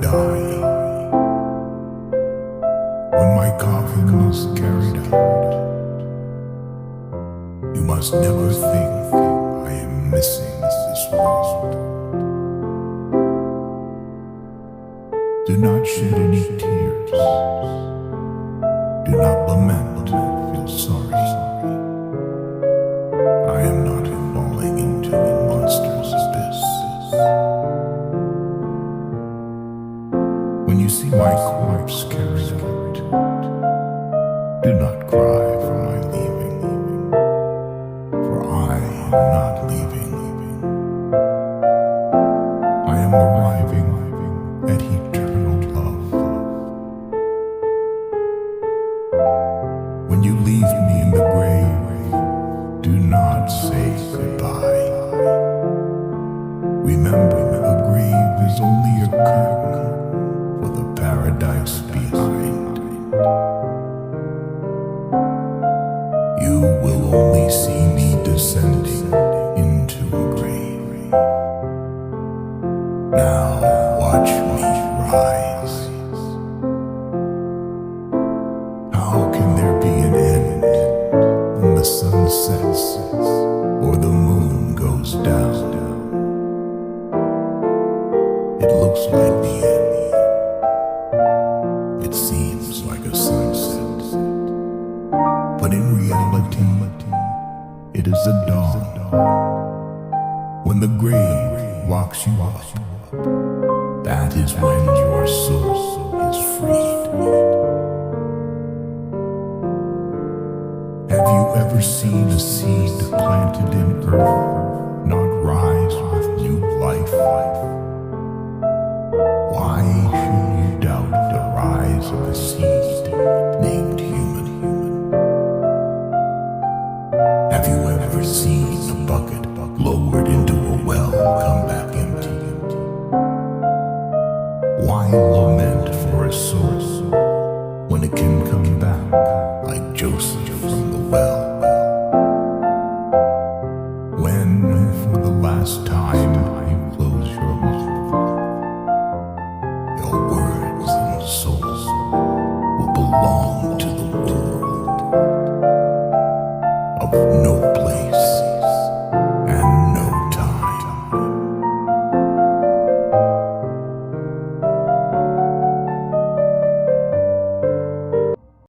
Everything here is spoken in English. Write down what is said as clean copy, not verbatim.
die, when my coffin is carried out, you must never think I am missing this world. Do not shed any tears. Do not lament and feel sorry. I am not falling into a monster's abyss. When you see my corpse carried out, do not cry for my leaving, for I am not leaving. I am arriving at eternal love. When you leave me in the grave, do not say goodbye. Remember, a grave is only a curtain for the paradise behind. You will only see me descending into a grave. Now watch me rise. How can there be an end when the sun sets or the moon goes down? It looks like the end. It seems like a sunset. But in reality, it is the dawn. When the grave walks you up, that is when your soul is freed. Have you ever seen a seed planted in earth not rise with new life? Why should you doubt the rise of a seed